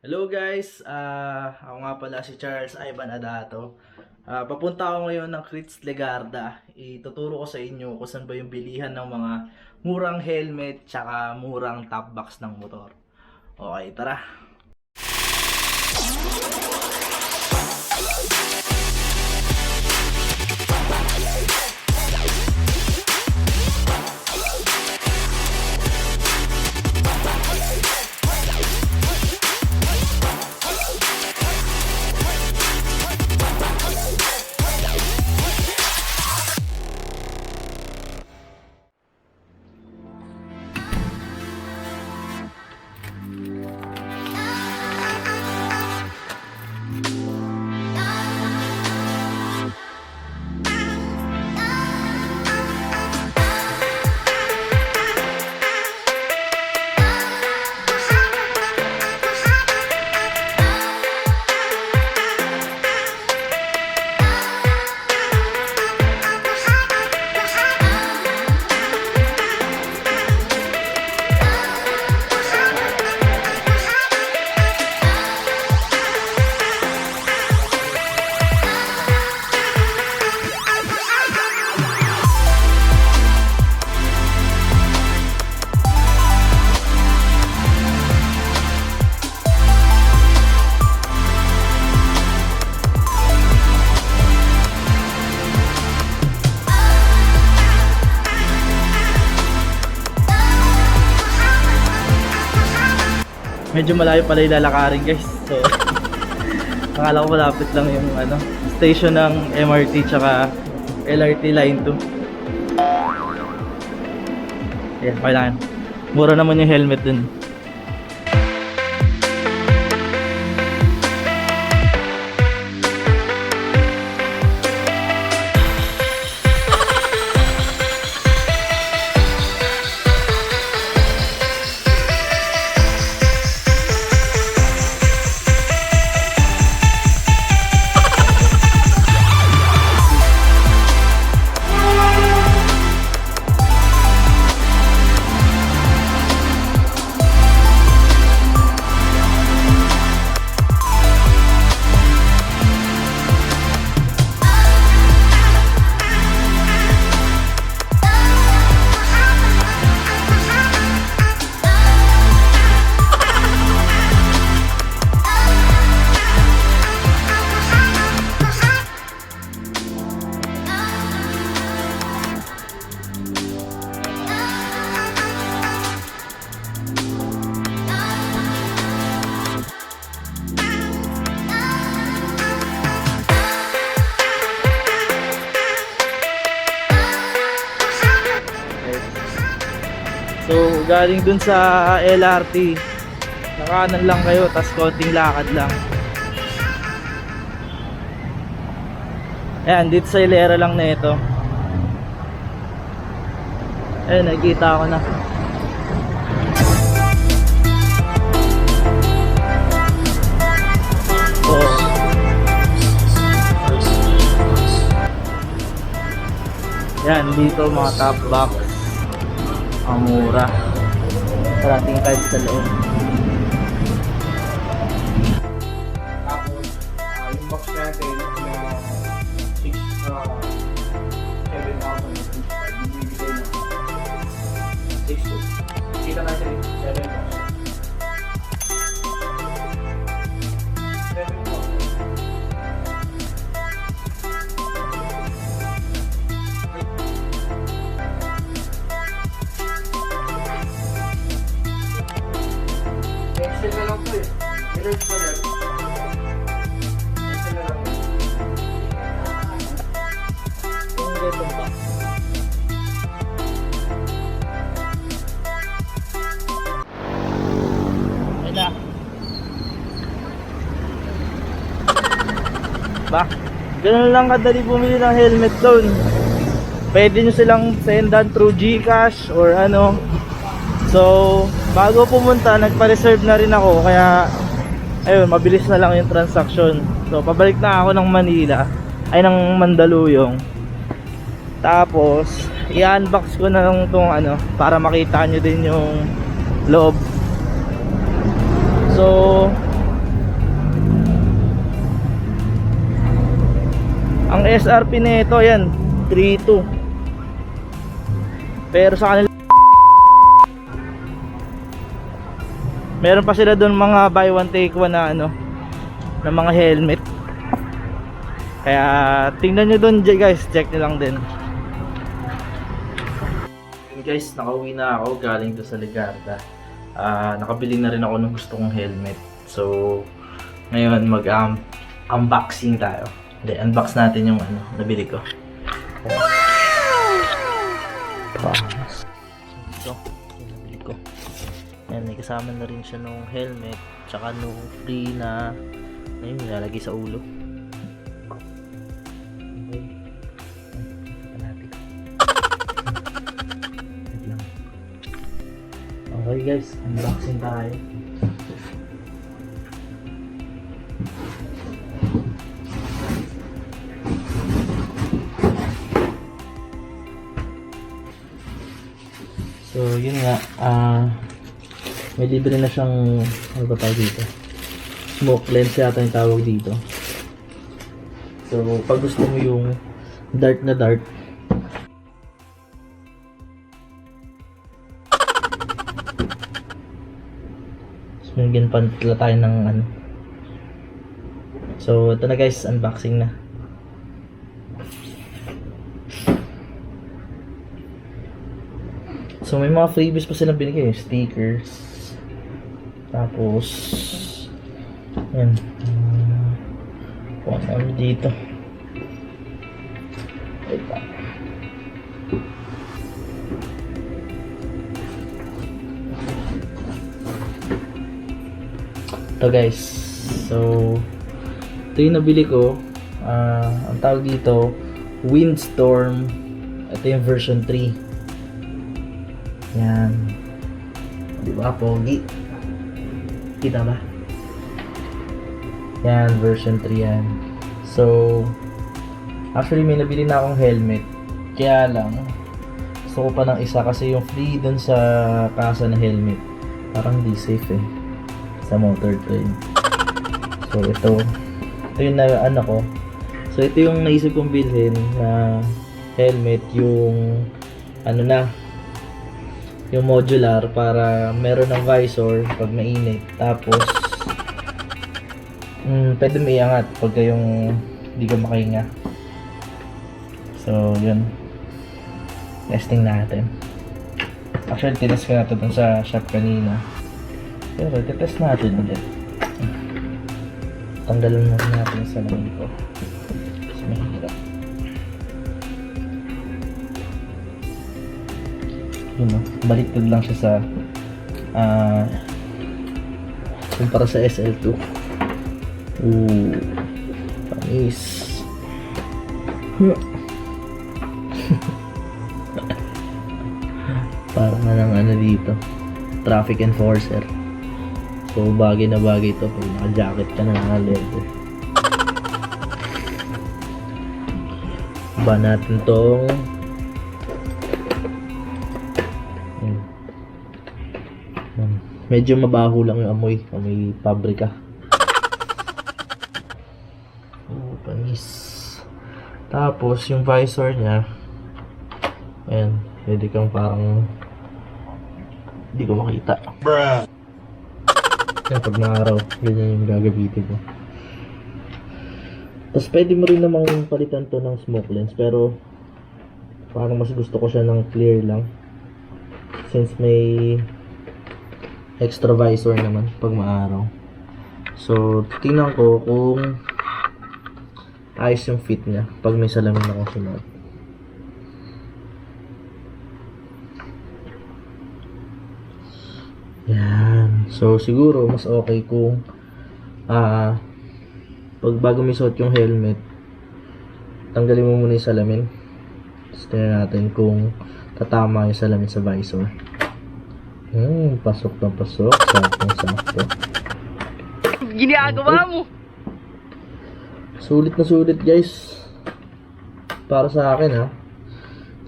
Hello guys, ako nga pala si Charles Ivan Adato. Papunta ako ngayon ng KRYTS Legarda. Ituturo ko sa inyo kung saan ba yung bilihan ng mga murang helmet tsaka murang top box ng motor. Okay, tara! Medyo malayo pala yung lalakarin guys. So, akala ko malapit lang yung station ng MRT tsaka LRT line 2. Yeah, kailangan. Mura naman yung helmet dun. So, galing dun sa LRT, nakanan lang kayo, tas konting lakad lang. Ayan, dito sa hilera lang na ito. Ayan, nakikita ko na. Oh. Ayan, dito mga top box. Ang mura. Parating kahit sa loob. Tapos, yung box natin na 7,000 bibigay na 6,200. Kita natin 7,000. 7,000. Excel na lang to eh. Mirrors pa yan. Excel na lang. Yung getong box. Ayan na. Ba? Ganun lang kadali bumili ng helmet doon. Pwede nyo silang sendan through GCash or ano. So, bago pumunta, nagpa-reserve na rin ako. Kaya, ayun, mabilis na lang yung transaction. So, pabalik na ako ng Manila. Ay, ng Mandaluyong. Tapos, i-unbox ko na lang itong para makita nyo din yung loob. So, SRP nito yan 3.2. Pero sa kanila meron pa sila doon mga buy one take one na ano, na mga helmet. Kaya tingnan nyo doon guys, check nyo lang din. Guys, nakauwi na ako galing doon sa Legarda. Nakabili na rin ako ng gusto kong helmet. So ngayon mag-unboxing tayo. Hindi, unbox natin yung ano, nabili ko. Ito, yung nabili ko. Ayan, may kasama na rin siya nung helmet, tsaka nung free na ayun, nilalagay sa ulo. Okay guys, unboxing tayo. So yun nga, may libre na siyang, ano ba tawag dito? Smoke lens yata yung tawag dito. So pag gusto mo yung dart na dart, bigyan pa tayo ng ano. So ito na guys, unboxing na. So may mga freebies pa silang binigay, stickers. Tapos yan, kung ano dito. Wait pa. Ito guys, so ito yung nabili ko. Ang tawag dito Windstorm. Ito yung version 3. Yan, diba pogi? Kita ba? Yan, version 3 yan. So actually may nabili na akong helmet, kaya lang gusto ko pa ng isa kasi yung free dun sa kasa na helmet parang di safe eh sa motor trade. So ito yung na ano ko. So ito yung naisip kong bilhin na helmet, yung ano na, yung modular, para meron ng visor pag mainit, tapos pwede mo iangat pagka yung hindi ka makahinga. So yun, testing natin. Actually tinest ko na ito dun sa shop kanina, pero test natin ulit. Tanggalan na natin sa salamin ko kasi mahirap. Yun o, baliktad lang siya sa kumpara sa SL2. Panis. Parang ng ano dito, traffic enforcer. So bagay na bagay ito pag naka-jacket ka na, naka-leather. Ba natin tong medyo mabaho lang yung amoy pabrika. Panis. Tapos yung visor niya, ayan, pwede kang parang hindi ko makita. Bruh. Kaya pag maaraw, ganyan yung gagamitin mo. Tapos pwede mo rin namang palitan to ng smoke lens, pero parang mas gusto ko siya ng clear lang, since may extra visor naman pag maaraw. So tingnan ko kung ayos yung fit niya pag may salamin ako sunod. Yan. So siguro mas okay kung pag bago may suot yung helmet, tanggalin mo muna yung salamin. Tapos tingnan natin kung tatama yung salamin sa visor. Pasok na pasok. Sakto. Ginagawa mo! Sulit na sulit guys, para sa akin ha.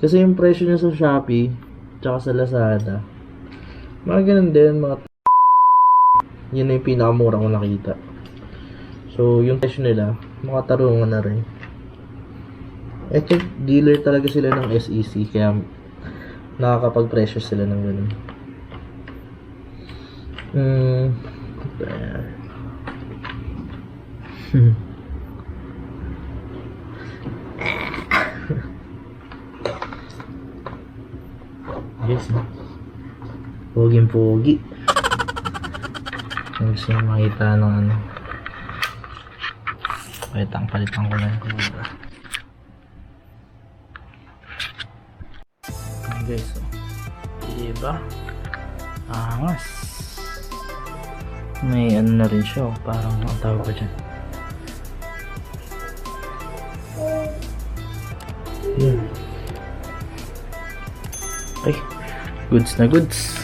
Kasi yung presyo niya sa Shopee tsaka sa Lazada, mga ganun din, mga yun na yung pinakamura ko nakita. So yung presyo nila, mga tarungan na rin. I think dealer talaga sila ng SEC kaya nakakapag-pressure sila ng ganun. Yes, no? Poging-pogi. Gusto nyo makita ng ano. Palitan ko lang. Guys, so, diba? Angas. May ano na rin siya, parang ang tawag ko dyan. Ay, goods na goods.